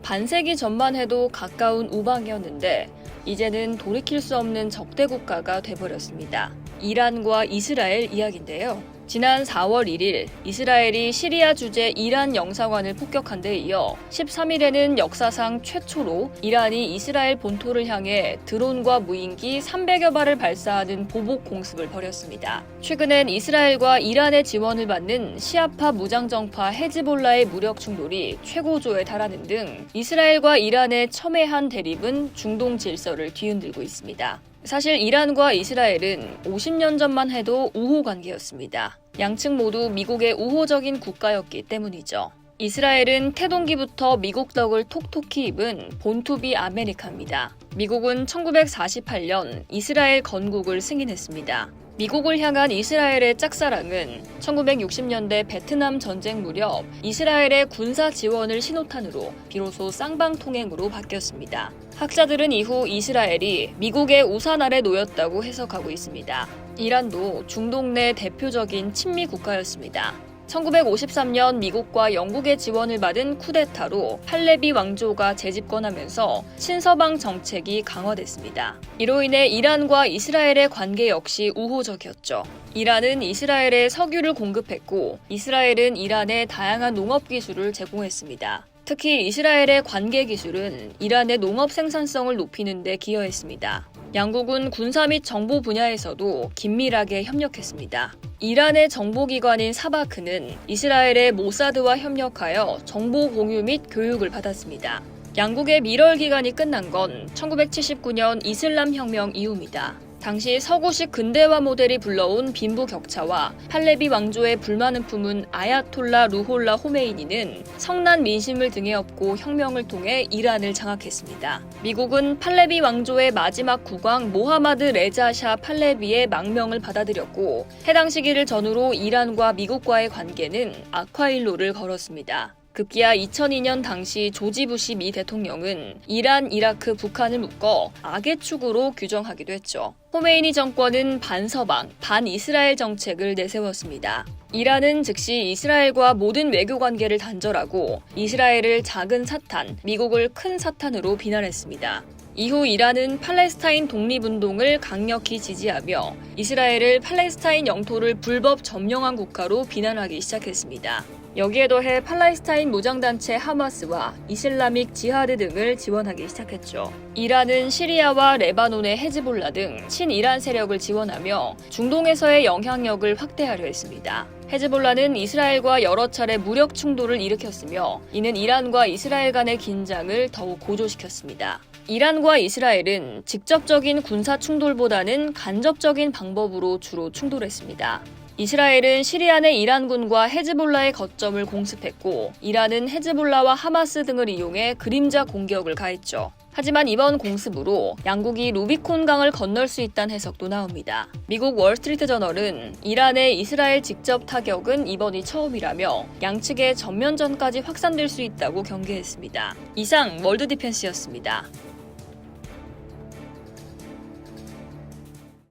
반세기 전만 해도 가까운 우방이었는데 이제는 돌이킬 수 없는 적대 국가가 돼버렸습니다. 이란과 이스라엘 이야기인데요. 지난 4월 1일 이스라엘이 시리아 주재 이란 영사관을 폭격한 데 이어 13일에는 역사상 최초로 이란이 이스라엘 본토를 향해 드론과 무인기 300여 발을 발사하는 보복 공습을 벌였습니다. 최근엔 이스라엘과 이란의 지원을 받는 시아파 무장정파 헤즈볼라의 무력 충돌이 최고조에 달하는 등 이스라엘과 이란의 첨예한 대립은 중동 질서를 뒤흔들고 있습니다. 사실 이란과 이스라엘은 50년 전만 해도 우호 관계였습니다. 양측 모두 미국의 우호적인 국가였기 때문이죠. 이스라엘은 태동기부터 미국 덕을 톡톡히 입은 본투비 아메리카입니다. 미국은 1948년 이스라엘 건국을 승인했습니다. 미국을 향한 이스라엘의 짝사랑은 1960년대 베트남 전쟁 무렵 이스라엘의 군사 지원을 신호탄으로 비로소 쌍방통행으로 바뀌었습니다. 학자들은 이후 이스라엘이 미국의 우산 아래 놓였다고 해석하고 있습니다. 이란도 중동 내 대표적인 친미 국가였습니다. 1953년 미국과 영국의 지원을 받은 쿠데타로 팔레비 왕조가 재집권하면서 친서방 정책이 강화됐습니다. 이로 인해 이란과 이스라엘의 관계 역시 우호적이었죠. 이란은 이스라엘에 석유를 공급했고 이스라엘은 이란에 다양한 농업 기술을 제공했습니다. 특히 이스라엘의 관계 기술은 이란의 농업 생산성을 높이는 데 기여했습니다. 양국은 군사 및 정보 분야에서도 긴밀하게 협력했습니다. 이란의 정보기관인 사바크는 이스라엘의 모사드와 협력하여 정보 공유 및 교육을 받았습니다. 양국의 밀월 기간이 끝난 건 1979년 이슬람 혁명 이후입니다. 당시 서구식 근대화 모델이 불러온 빈부격차와 팔레비 왕조의 불만을 품은 아야톨라 루홀라 호메이니는 성난 민심을 등에 업고 혁명을 통해 이란을 장악했습니다. 미국은 팔레비 왕조의 마지막 국왕 모하마드 레자 샤 팔레비의 망명을 받아들였고 해당 시기를 전후로 이란과 미국과의 관계는 악화일로를 걸었습니다. 급기야 2002년 당시 조지 부시 미 대통령은 이란, 이라크, 북한을 묶어 악의 축으로 규정하기도 했죠. 호메이니 정권은 반서방, 반이스라엘 정책을 내세웠습니다. 이란은 즉시 이스라엘과 모든 외교 관계를 단절하고 이스라엘을 작은 사탄, 미국을 큰 사탄으로 비난했습니다. 이후 이란은 팔레스타인 독립운동을 강력히 지지하며 이스라엘을 팔레스타인 영토를 불법 점령한 국가로 비난하기 시작했습니다. 여기에 더해 팔레스타인 무장단체 하마스와 이슬라믹 지하드 등을 지원하기 시작했죠. 이란은 시리아와 레바논의 헤즈볼라 등 친이란 세력을 지원하며 중동에서의 영향력을 확대하려 했습니다. 헤즈볼라는 이스라엘과 여러 차례 무력 충돌을 일으켰으며 이는 이란과 이스라엘 간의 긴장을 더욱 고조시켰습니다. 이란과 이스라엘은 직접적인 군사 충돌보다는 간접적인 방법으로 주로 충돌했습니다. 이스라엘은 시리아 내 이란군과 헤즈볼라의 거점을 공습했고 이란은 헤즈볼라와 하마스 등을 이용해 그림자 공격을 가했죠. 하지만 이번 공습으로 양국이 루비콘 강을 건널 수 있다는 해석도 나옵니다. 미국 월스트리트 저널은 이란의 이스라엘 직접 타격은 이번이 처음이라며 양측의 전면전까지 확산될 수 있다고 경계했습니다. 이상 월드 디펜스였습니다.